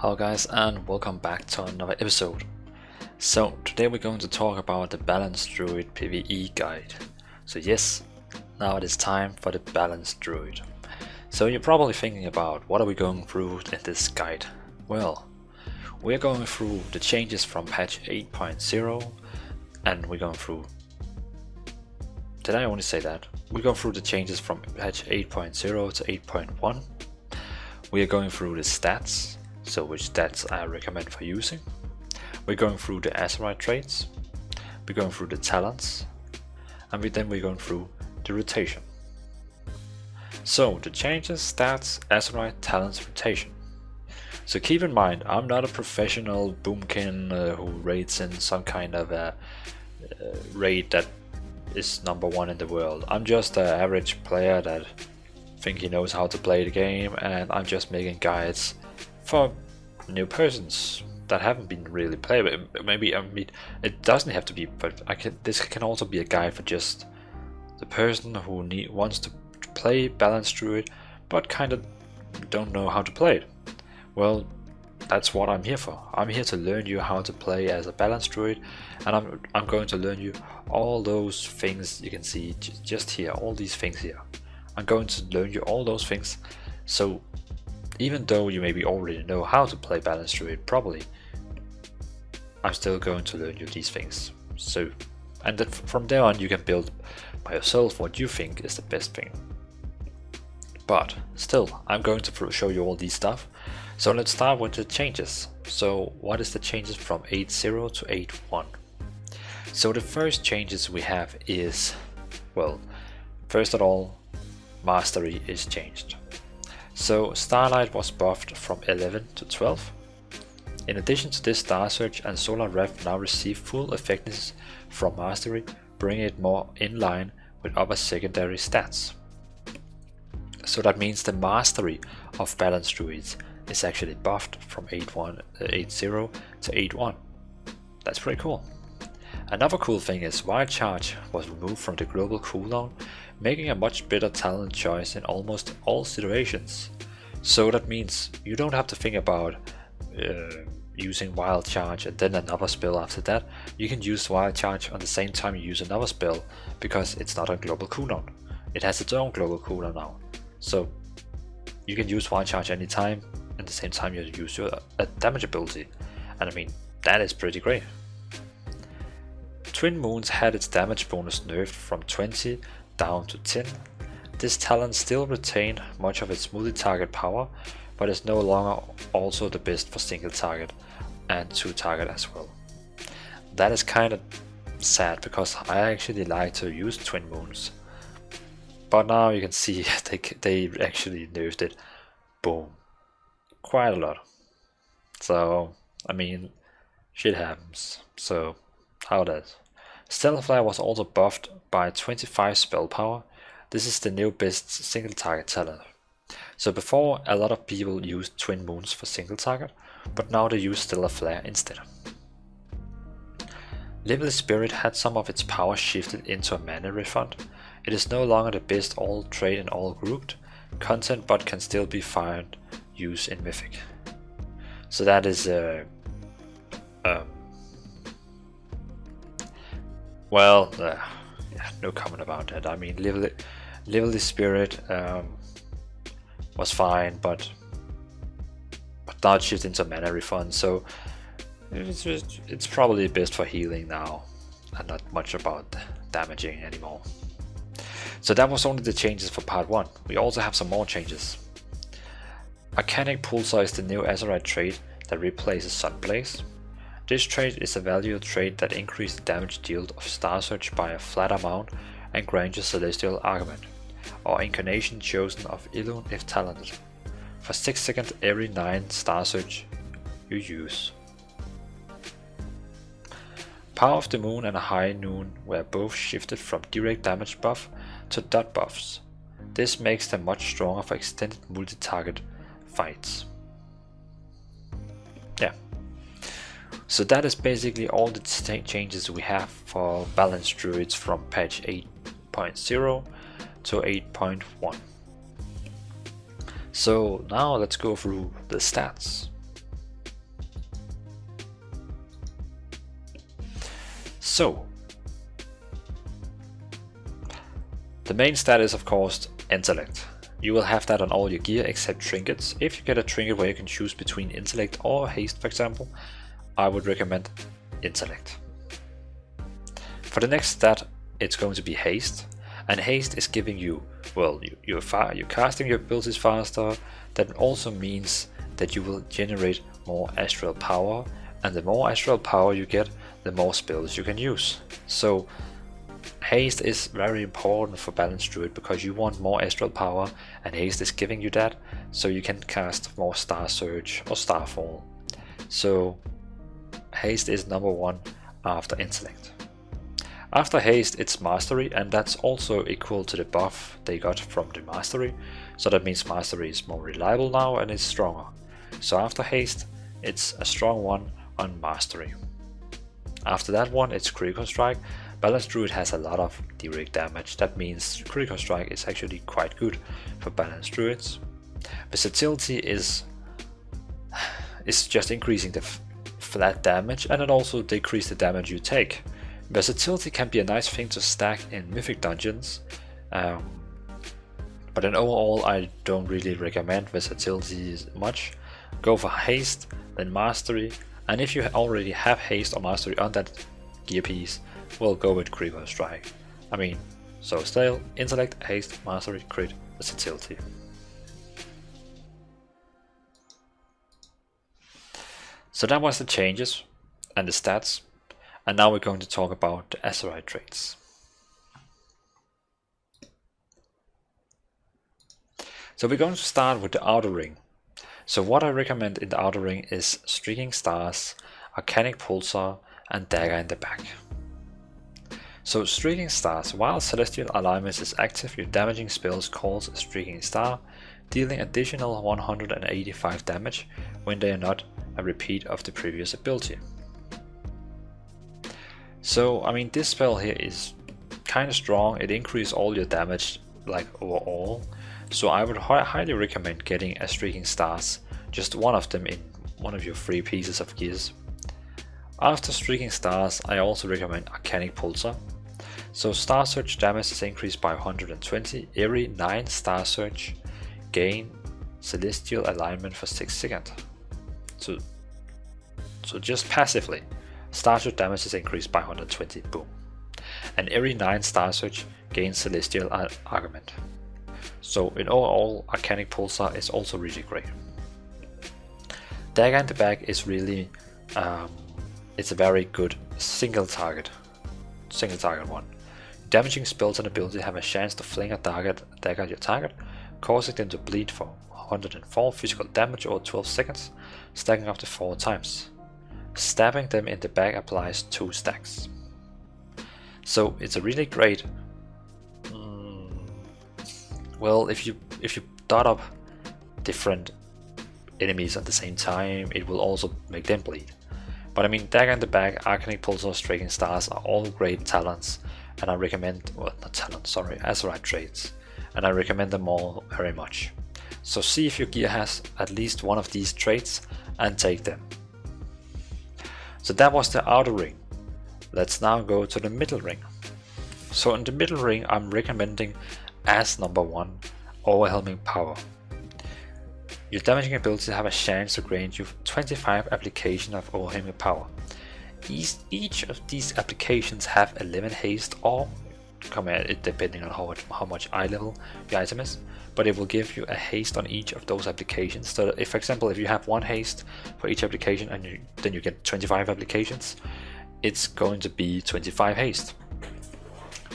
Hello guys and welcome back to another episode. So today we're going to talk about the Balance Druid PvE guide. So yes, now it is time for the Balance Druid. So you're probably thinking about what are we going through in this guide? Well, we're going through the changes from patch 8.0 and we're going through... Did I only say that? We're going through the changes from patch 8.0 to 8.1. We are going through the stats. So which stats I recommend for using. We're going through the Azerite traits, we're going through the talents, and then we're going through the rotation. So the changes, stats, Azerite, talents, rotation. So keep in mind, I'm not a professional boomkin who rates in some kind of a raid that is #1 in the world. I'm just an average player that think he knows how to play the game, and I'm just making guides for new persons that haven't been really played. Maybe I mean, it doesn't have to be, but this can also be a guide for just the person who wants to play Balance Druid but kind of don't know how to play it. Well, that's what I'm here for. I'm here to learn you how to play as a Balance Druid, and I'm going to learn you all those things you can see just here, all these things here. I'm going to learn you all those things, so even though you maybe already know how to play Balance Druid properly, I'm still going to learn you these things. So, and then from there on you can build by yourself what you think is the best thing. But still, I'm going to show you all these stuff. So let's start with the changes. So what is the changes from 8.0 to 8.1? So the first changes we have is, well, first of all, Mastery is changed. So Starlight was buffed from 11 to 12. In addition to this, Star Surge and Solar Rev now receive full effectiveness from Mastery, bringing it more in line with other secondary stats. So that means the Mastery of Balance Druids is actually buffed from 8.0 to 8.1. That's pretty cool. Another cool thing is Wild Charge was removed from the global cooldown, making a much better talent choice in almost all situations. So that means you don't have to think about using Wild Charge and then another spell after that. You can use Wild Charge on the same time you use another spell, because it's not a global cooldown. It has its own global cooldown now. So you can use Wild Charge anytime, at the same time you use your damage ability. And I mean, that is pretty great. Twin Moons had its damage bonus nerfed from 20 down to 10. This talent still retained much of its multi-target power, but is no longer also the best for single target and 2-target as well. That is kind of sad, because I actually like to use Twin Moons. But now you can see they actually nerfed it, boom, quite a lot. So, I mean, shit happens, so how that? Stellar Flare was also buffed by 25 spell power. This is the new best single target talent. So before, a lot of people used Twin Moons for single target, but now they use Stellar Flare instead. Lively Spirit had some of its power shifted into a mana refund. It is no longer the best all trade and all grouped content, but can still be found use in Mythic. So that is well, yeah, no comment about that. I mean, Lively Spirit was fine, but now it shifts into mana refund, so it's probably best for healing now, and not much about damaging anymore. So that was only the changes for part 1. We also have some more changes. Arcanic Pulsar is the new Azerite trait that replaces Sunblaze. This trait is a value trait that increases the damage dealt of Star Surge by a flat amount and grants you Celestial Argument, or Incarnation chosen of Elune if talented, for 6 seconds every 9 Star Surge you use. Power of the Moon and High Noon were both shifted from direct damage buff to dot buffs. This makes them much stronger for extended multi-target fights. Yeah. So that is basically all the changes we have for Balance Druids from patch 8.0 to 8.1. So now let's go through the stats. So, the main stat is of course intellect. You will have that on all your gear except trinkets. If you get a trinket where you can choose between intellect or haste, for example, I would recommend intellect. For the next stat, it's going to be haste, and haste is giving you, well, you're casting your abilities faster. That also means that you will generate more astral power, and the more astral power you get, the more spells you can use. So haste is very important for Balance Druid because you want more astral power, and haste is giving you that, so you can cast more Star Surge or Starfall. So haste is number one after intellect. After haste it's mastery, and that's also equal to the buff they got from the mastery, so that means mastery is more reliable now and it's stronger. So after haste it's a strong one on mastery. After that one it's critical strike. Balance Druid has a lot of direct damage, that means critical strike is actually quite good for Balance Druids. Versatility is just increasing the flat damage, and it also decreases the damage you take. Versatility can be a nice thing to stack in mythic dungeons, but in overall I don't really recommend versatility much. Go for haste, then mastery, and if you already have haste or mastery on that gear piece, we'll go with critical strike. I mean, so still intellect, haste, mastery, crit, versatility. So that was the changes and the stats, and now we're going to talk about the Azerite traits. So we're going to start with the outer ring. So what I recommend in the outer ring is Streaking Stars, Arcanic Pulsar, and Dagger in the Back. So Streaking Stars, while Celestial Alignment is active, your damaging spells cause a Streaking Star, dealing additional 185 damage when they are not a repeat of the previous ability. So I mean, this spell here is kind of strong. It increases all your damage like overall, so I would highly recommend getting a Streaking Stars, just one of them in one of your 3 pieces of gears. After Streaking Stars I also recommend Arcanic Pulsar. So Star Surge damage is increased by 120 every 9 Star Surge gain Celestial Alignment for 6 seconds. So just passively, Star Surge damage is increased by 120, boom. And every 9 Star Surge gains Celestial Alignment. So in overall, Arcanic Pulsar is also really great. Dagger in the Back is really, it's a very good single target one. Damaging spells and abilities have a chance to fling a dagger at your target, causing them to bleed for 104 physical damage over 12 seconds, stacking up to 4 times. Stabbing them in the back applies 2 stacks. So it's a really great, well, if you dot up different enemies at the same time, it will also make them bleed. But I mean, Dagger in the Back, Arcanic Pulsar, Streaking Stars are all great talents, and I recommend, well, not talents, sorry, Azerite traits, and I recommend them all very much. So see if your gear has at least one of these traits and take them. So that was the outer ring. Let's now go to the middle ring. So in the middle ring I'm recommending as number 1, Overwhelming Power. Your damaging abilities have a chance to grant you 25 applications of Overwhelming Power. Each of these applications have 11 haste or command, depending on how much eye level your item is, but it will give you a haste on each of those applications. So if, for example, if you have 1 haste for each application and then you get 25 applications, it's going to be 25 haste.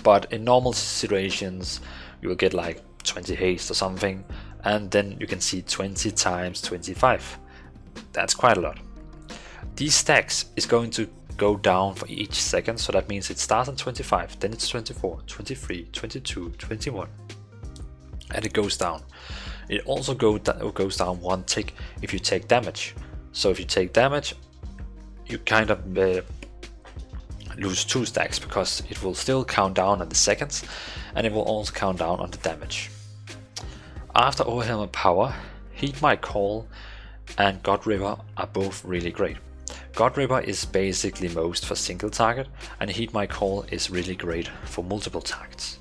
But in normal situations you will get like 20 haste or something, and then you can see 20 times 25. That's quite a lot. These stacks is going to go down for each second, so that means it starts on 25, then it's 24, 23, 22, 21, and it goes down. It also goes down 1 tick if you take damage. So if you take damage, you kind of lose 2 stacks, because it will still count down on the seconds, and it will also count down on the damage. After Overwhelming Power, Heed My Call and God River are both really great. God Ripper is basically most for single target, and Heed My Call is really great for multiple targets.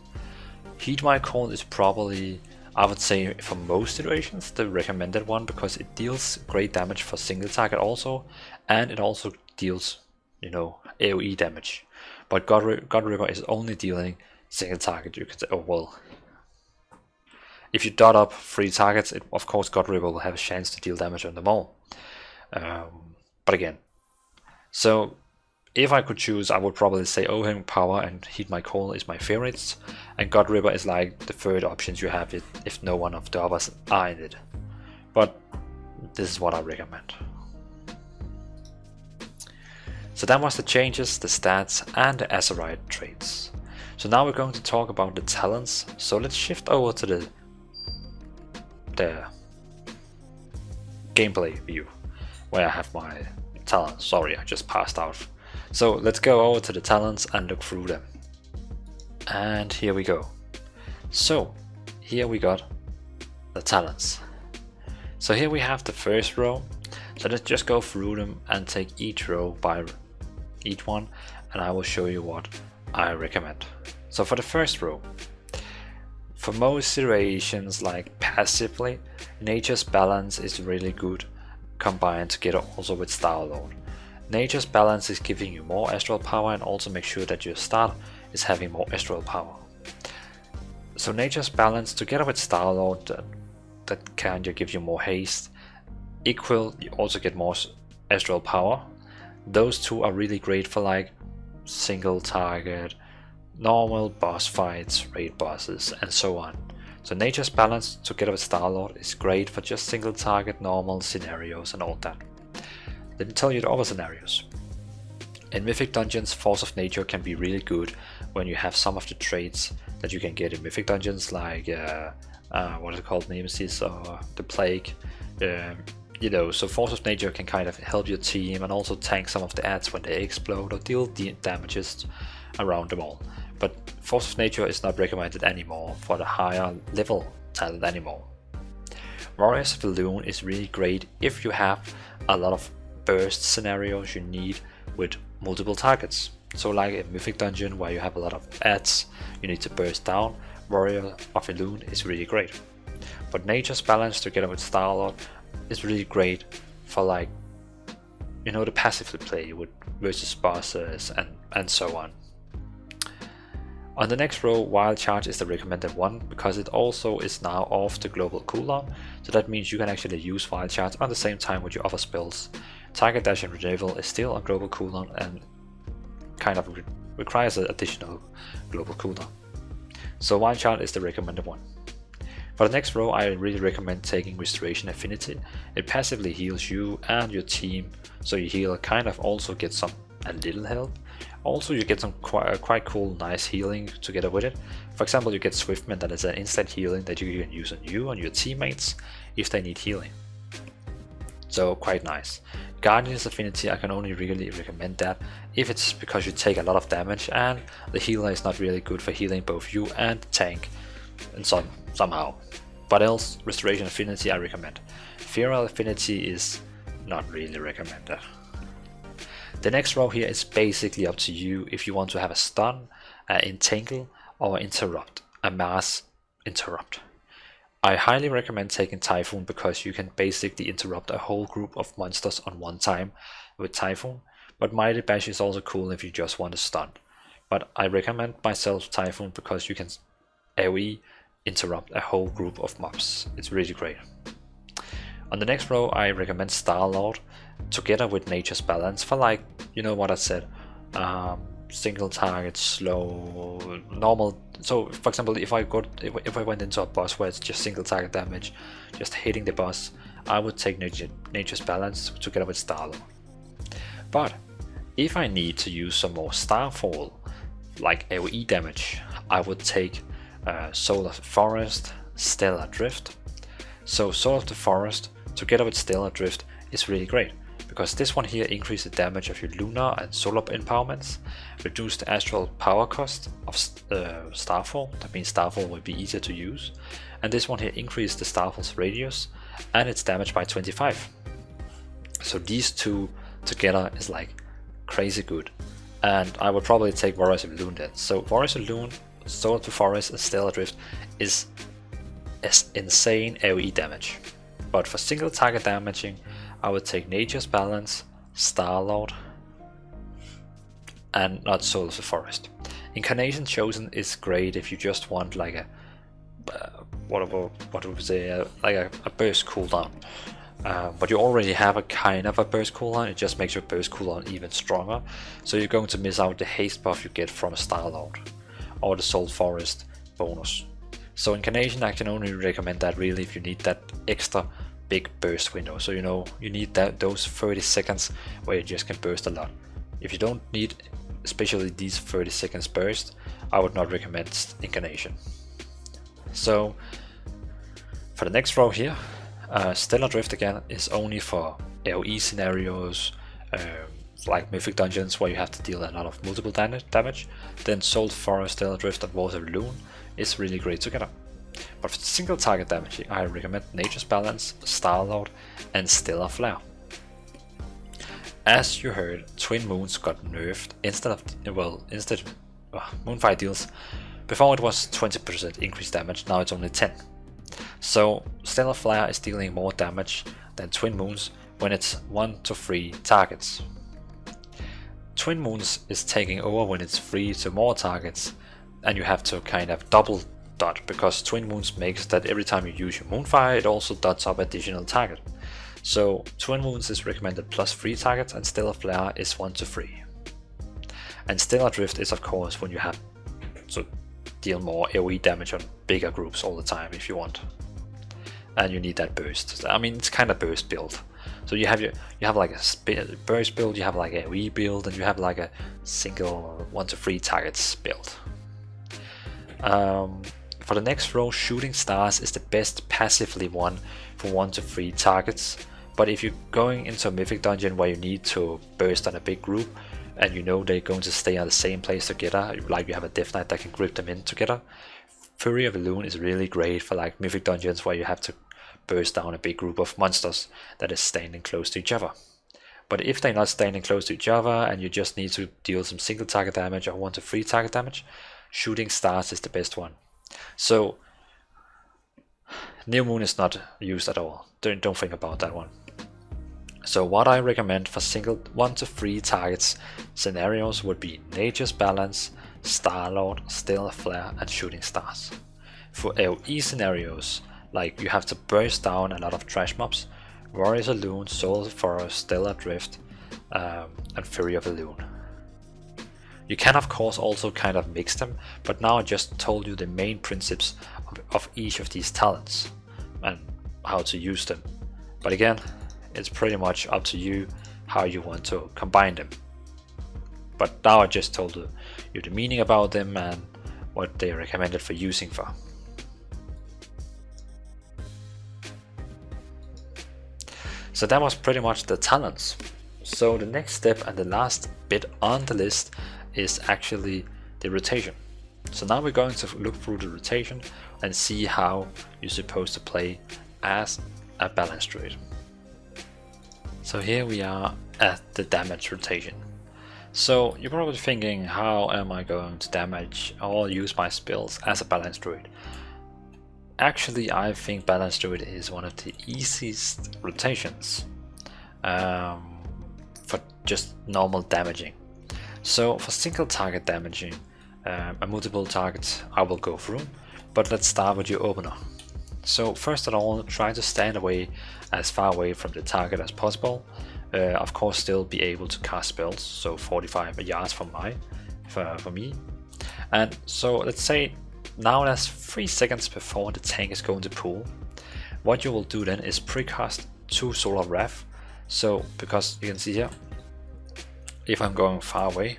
Heed My Call is probably, I would say, for most situations the recommended one, because it deals great damage for single target also, and it also deals, you know, AoE damage. But God Ripper is only dealing single target, you could say. Oh well, if you dot up 3 targets, of course God Ripper will have a chance to deal damage on them all. But again, so if I could choose, I would probably say Overwhelming Power and Heed My Call is my favorites, and God Ripper is like the third options you have if no one of the others are in it. But this is what I recommend. So that was the changes, the stats, and the Azerite traits. So now we're going to talk about the talents. So let's shift over to the gameplay view, where I have my talents. Sorry, I just passed out. So let's go over to the talents and look through them. And here we go. So here we got the talents. So here we have the first row. So let's just go through them and take each row by each one, and I will show you what I recommend. So for the first row, for most situations like passively, Nature's Balance is really good combined together also with Starlord. Nature's Balance is giving you more astral power, and also make sure that your start is having more astral power. So Nature's Balance together with Starlord, that can give you more haste. Equal, you also get more astral power. Those two are really great for like single target, normal boss fights, raid bosses, and so on. So Nature's Balance together with Starlord is great for just single target, normal scenarios and all that. Let me tell you the other scenarios. In Mythic Dungeons, Force of Nature can be really good when you have some of the traits that you can get in Mythic Dungeons, like what is it called, Nemesis or the Plague. You know, so Force of Nature can kind of help your team and also tank some of the ads when they explode or deal damages around them all. But Force of Nature is not recommended anymore for the higher level talent anymore. Warriors of the Loon is really great if you have a lot of burst scenarios you need with multiple targets. So like a Mythic Dungeon where you have a lot of ads you need to burst down, Warrior of the Loon is really great. But Nature's Balance together with Starlord is really great for, like, you know, the passively play with versus bosses and so on. On the next row, Wild Charge is the recommended one because it also is now off the global cooldown, so that means you can actually use Wild Charge on the same time with your other spells. Target Dash and Revival is still on global cooldown and kind of requires an additional global cooldown. So Wild Charge is the recommended one. For the next row, I really recommend taking Restoration Affinity. It passively heals you and your team, so you heal kind of also get a little health. Also you get some quite cool, nice healing together with it. For example, you get Swiftman, that is an instant healing that you can use on you and your teammates if they need healing. So quite nice. Guardian's Affinity, I can only really recommend that if it's because you take a lot of damage and the healer is not really good for healing both you and the tank and somehow. But else, Restoration Affinity I recommend. Feral Affinity is not really recommended. The next row here is basically up to you if you want to have a stun, entangle, or interrupt, a mass interrupt. I highly recommend taking Typhoon because you can basically interrupt a whole group of monsters on one time with Typhoon, but Mighty Bash is also cool if you just want to stun. But I recommend myself Typhoon because you can AoE interrupt a whole group of mobs. It's really great. On the next row, I recommend Starlord together with Nature's Balance for, like, you know what I said, single target, slow, normal. So for example, if I went into a boss where it's just single target damage, just hitting the boss, I would take Nature's Balance together with Starlord. But if I need to use some more Starfall, like AoE damage, I would take Soul of the Forest, Stellar Drift. So Soul of the Forest together with Stellar Drift is really great, because this one here increases the damage of your lunar and solar empowerments, reduce the astral power cost of Starfall, that means Starfall will be easier to use, and this one here increases the Starfall's radius and its damage by 25. So these two together is like crazy good. And I would probably take Warriors of Loon then. So Warriors of Loon, Soul of the Forest and Stellar Drift is insane AoE damage. But for single target damaging, I would take Nature's Balance, Starlord, and not Soul of the Forest. Incarnation Chosen is great if you just want like a what would we say, like a burst cooldown. But you already have a kind of a burst cooldown, it just makes your burst cooldown even stronger. So you're going to miss out the haste buff you get from a Starlord or the Soul Forest bonus. So Incarnation, I can only recommend that really if you need that extra big burst window. So you know you need those 30 seconds where you just can burst a lot. If you don't need especially these 30 seconds burst, I would not recommend Incarnation. So for the next row here, Stellar Drift again is only for AoE scenarios, like Mythic Dungeons where you have to deal a lot of multiple damage. Then Soul Forest, Stellar Drift and Warriors of Loon is really great together. But for single target damaging, I recommend Nature's Balance, Starlord and Stellar Flare. As you heard, Twin Moons got nerfed instead of Moonfire deals. Before it was 20% increased damage, now it's only 10. So Stellar Flare is dealing more damage than Twin Moons when it's 1 to 3 targets. Twin Moons is taking over when it's 3 to more targets, and you have to kind of double dot, because Twin Moons makes that every time you use your Moonfire it also dots up additional target. So Twin Moons is recommended +3 targets and Stellar Flare is 1 to 3. And Stellar Drift is of course when you have to deal more AoE damage on bigger groups all the time if you want. And you need that burst. I mean, it's kind of burst build. So you have like a burst build, you have like a AoE build, and you have like a single 1 to 3 targets build. For the next row, Shooting Stars is the best passively one for 1 to 3 targets. But if you're going into a Mythic Dungeon where you need to burst on a big group, and you know they're going to stay on the same place together, like you have a Death Knight that can grip them in together, Fury of Elune is really great for like Mythic Dungeons where you have to burst down a big group of monsters that is standing close to each other. But if they're not standing close to each other and you just need to deal some single target damage or 1 to 3 target damage, Shooting Stars is the best one. So New Moon is not used at all, don't think about that one. So what I recommend for single 1 to 3 targets scenarios would be Nature's Balance, Starlord, Stellar Flare and Shooting Stars. For AoE scenarios, like you have to burst down a lot of trash mobs, Warriors of Loon, Soul Forest, Stellar Drift and Fury of Elune. You can of course also kind of mix them, but now I just told you the main principles of each of these talents and how to use them. But again, it's pretty much up to you how you want to combine them. But now I just told you the meaning about them and what they are recommended for using for. So that was pretty much the talents. So the next step and the last bit on the list is actually the rotation. So now we're going to look through the rotation and see how you're supposed to play as a Balance Druid. So here we are at the damage rotation. So you're probably thinking, how am I going to damage or use my spells as a Balance Druid? Actually, I think Balance Druid is one of the easiest rotations for just normal damaging. So for single target damaging and multiple targets I will go through, but let's start with your opener. So first of all, try to stand away as far away from the target as possible. Of course still be able to cast spells, so 45 yards from for me. And so let's say now that's 3 seconds before the tank is going to pull. What you will do then is precast 2 Solar Wrath. So because you can see here, if I'm going far away,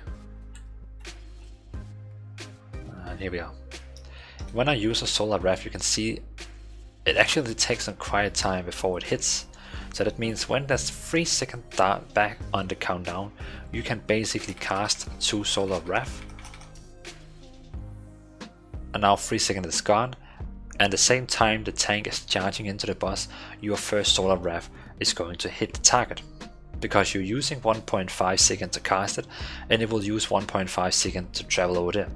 and here we are. When I use a Solar Wrath, you can see it actually takes some quiet time before it hits. So that means when there's 3 seconds back on the countdown, you can basically cast 2 Solar Wrath. And now 3 seconds is gone. And at the same time the tank is charging into the boss, your first Solar Wrath is going to hit the target. because you're using 1.5 seconds to cast it, and it will use 1.5 seconds to travel over there.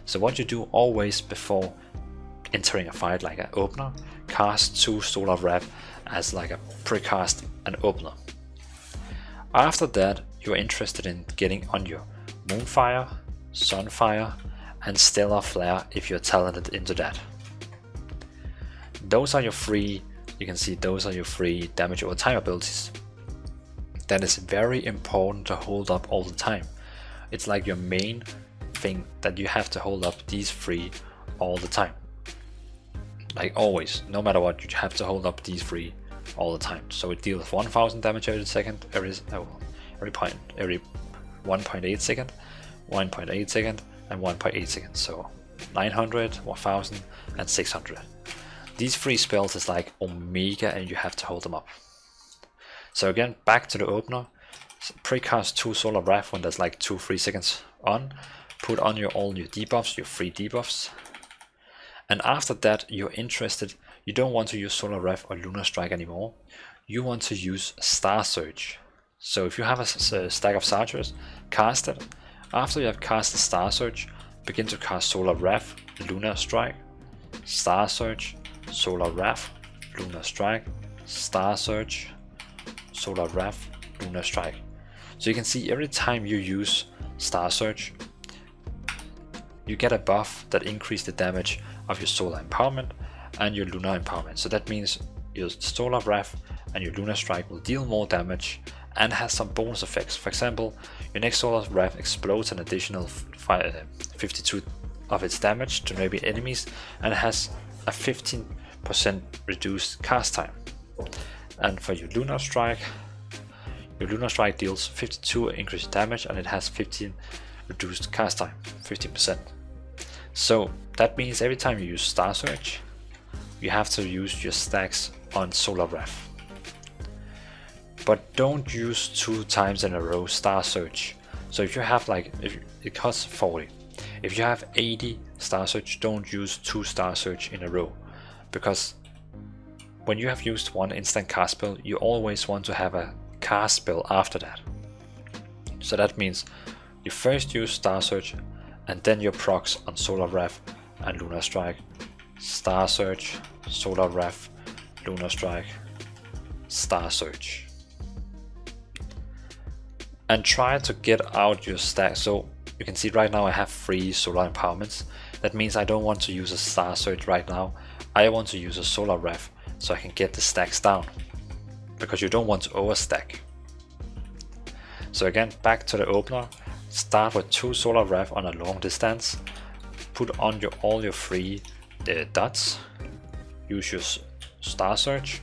So what you do always before entering a fight, like an opener, cast 2 Solar Wrath as like a precast and opener. After that, you're interested in getting on your Moonfire, Sunfire, and Stellar Flare if you're talented into that. Those are your free, you can see those are your free damage over time abilities. That is very important to hold up all the time. It's like your main thing that you have to hold up these 3 all the time. Like always, no matter what, you have to hold up these 3 all the time. So it deals 1000 damage every second, every 1.8 second, 1.8 second, and 1.8 seconds. So 900, 1000, and 600. These 3 spells is like Omega, and you have to hold them up. So again, back to the opener. Precast 2 Solar Wrath when there's like 2-3 seconds on. Put on all your debuffs, your free debuffs. And after that, you're interested, you don't want to use Solar Wrath or Lunar Strike anymore. You want to use Star Surge. So if you have a stack of Sargers, cast it. After you have cast the Star Surge, begin to cast Solar Wrath, Lunar Strike, Star Surge, Solar Wrath, Lunar Strike, Star Surge, Solar Wrath, Lunar Strike. So you can see every time you use Star Surge, you get a buff that increases the damage of your Solar Empowerment and your Lunar Empowerment. So that means your Solar Wrath and your Lunar Strike will deal more damage and has some bonus effects. For example, your next Solar Wrath explodes an additional 52 of its damage to maybe enemies and has a 15% reduced cast time. And for your Lunar Strike deals 52 increased damage and it has 15 reduced cast time, 15%. So that means every time you use Star Surge, you have to use your stacks on Solar Wrath. But don't use 2 times in a row Star Surge. So if you have it costs 40. If you have 80 Star Surge, don't use 2 Star Surge in a row. Because when you have used one instant cast spell, you always want to have a cast spell after that. So that means you first use Star Surge and then your procs on Solar Wrath and Lunar Strike. Star Surge, Solar Wrath, Lunar Strike, Star Surge. And try to get out your stack. So you can see right now I have 3 Solar Empowerments. That means I don't want to use a Star Surge right now. I want to use a Solar Wrath so I can get the stacks down. Because you don't want to overstack. So again, back to the opener. Start with 2 Solar Wrath on a long distance. Put on all your free dots. Use your Star Surge.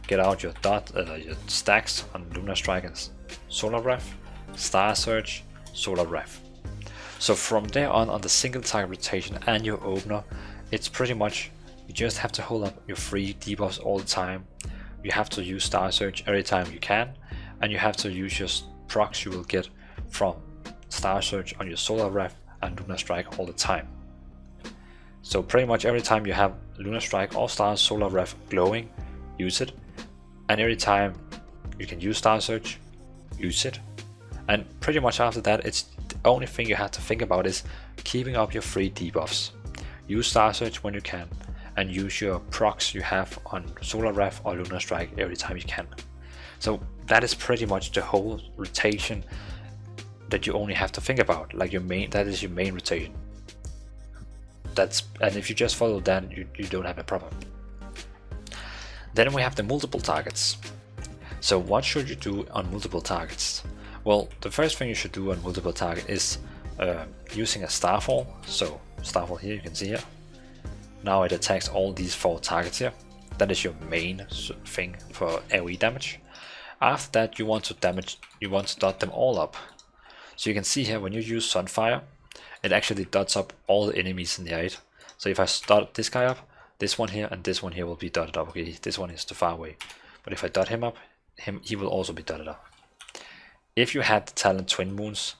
Get out your your stacks on Lunar Strike and Solar Wrath. Star Surge, Solar Wrath. So from there on the single target rotation and your opener, it's pretty much you just have to hold up your free debuffs all the time. You have to use Star Surge every time you can, and you have to use your procs you will get from Star Surge on your Solar Wrath and Lunar Strike all the time. So pretty much every time you have Lunar Strike or Solar Wrath glowing, use it. And every time you can use Star Surge, use it. And pretty much after that, it's the only thing you have to think about is keeping up your free debuffs. Use Star Surge when you can, and use your procs you have on Solar Wrath or Lunar Strike every time you can. So that is pretty much the whole rotation that you only have to think about, like that is your main rotation. And if you just follow that, you don't have a problem. Then we have the multiple targets. So what should you do on multiple targets? Well, the first thing you should do on multiple target is using a Starfall. So Starfall here, you can see here. Now it attacks all these 4 targets here. That is your main thing for AoE damage. After that, you want to dot them all up. So you can see here when you use Sunfire, it actually dots up all the enemies in the area. So if I dot this guy up, this one here and this one here will be dotted up. Okay, this one is too far away. But if I dot him up, he will also be dotted up. If you had the talent Twin Moons,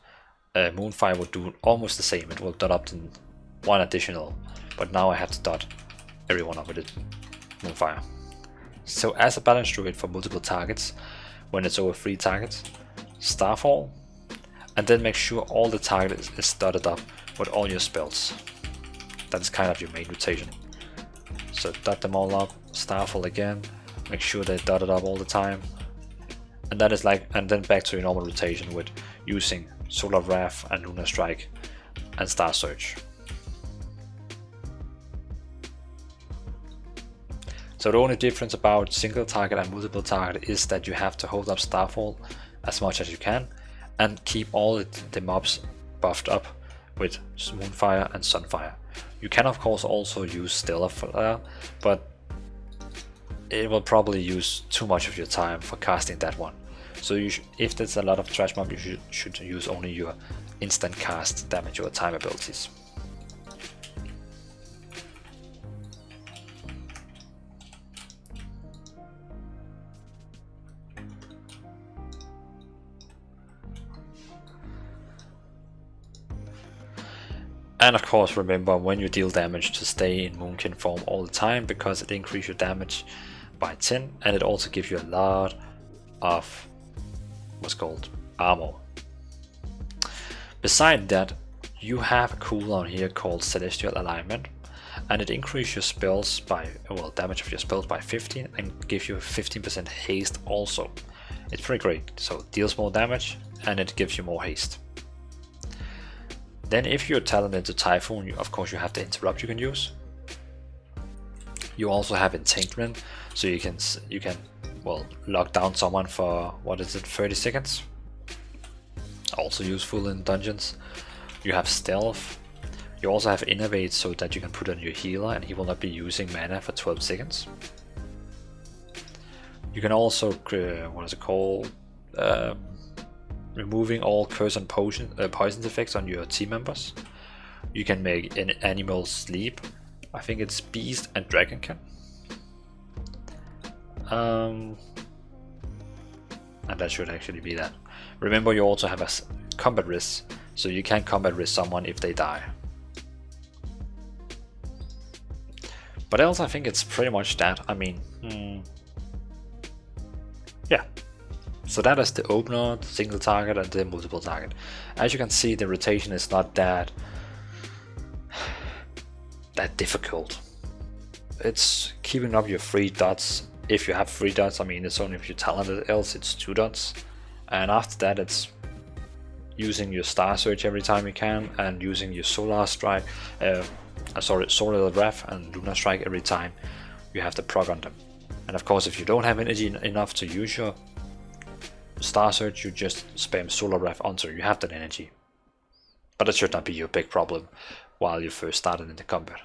Moonfire would do almost the same. It will dot up to 1 additional. But now I have to dot everyone up with it Moonfire. So as a Balance Druid for multiple targets, when it's over 3 targets, Starfall, and then make sure all the target is dotted up with all your spells. That is kind of your main rotation. So dot them all up, Starfall again, make sure they're dotted up all the time, and that is like, and then back to your normal rotation with using Solar Wrath and Lunar Strike and Star Search. So the only difference about single target and multiple target is that you have to hold up Starfall as much as you can and keep all the mobs buffed up with Moonfire and Sunfire. You can of course also use Stellar Flare, but it will probably use too much of your time for casting that one. So if there's a lot of trash mob, you should use only your instant cast damage or time abilities. And of course remember when you deal damage to stay in Moonkin form all the time, because it increases your damage by 10 and it also gives you a lot of what's called armor. Beside that, you have a cooldown here called Celestial Alignment, and it increases your spells by, well, damage of your spells by 15 and gives you 15% haste also. It's pretty great, so it deals more damage and it gives you more haste. Then if you're talented into Typhoon, of course you have the Interrupt you can use. You also have Enchantment, so you can well, lock down someone for, what is it, 30 seconds. Also useful in dungeons. You have Stealth. You also have Innovate, so that you can put on your healer and he will not be using mana for 12 seconds. You can also, what is it called, removing all curse and poison effects on your team members. You can make an animal sleep. I think it's Beast and Dragon can. And that should actually be that. Remember, you also have a combat risk, so you can combat risk someone if they die. But else I think it's pretty much that. I mean, yeah. So that is the opener, the single target and the multiple target. As you can see, the rotation is not that difficult. It's keeping up your 3 dots. If you have 3 dots, I mean, it's only if you're talented, else it's 2 dots. And after that, it's using your Star Search every time you can and using your Solar Strike, Solar Wrath and Lunar Strike every time you have the proc on them. And of course, if you don't have energy enough to use your Star Search, you just spam Solar Wrath until you have that energy. But it should not be your big problem while you first started in the combat.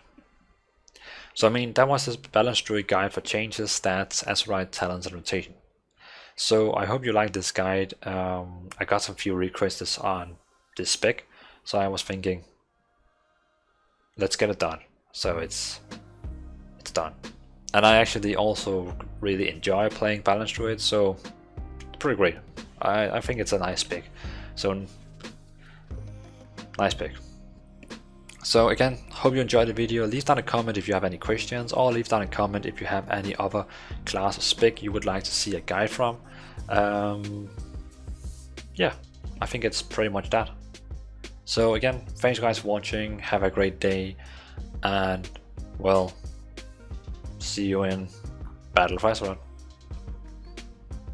So I mean, that was this Balance Druid guide for changes, stats, Azerite, talents and rotation. So I hope you liked this guide. I got some few requests on this spec, so I was thinking, let's get it done. So it's done. And I actually also really enjoy playing Balance Druid, so pretty great. I think it's a nice pick. So nice pick. So again, hope you enjoyed the video. Leave down a comment if you have any questions, or leave down a comment if you have any other class or spec you would like to see a guide from. Yeah, I think it's pretty much that. So again, thanks guys for watching, have a great day, and well, see you in Battle for Azeroth.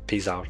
Peace out.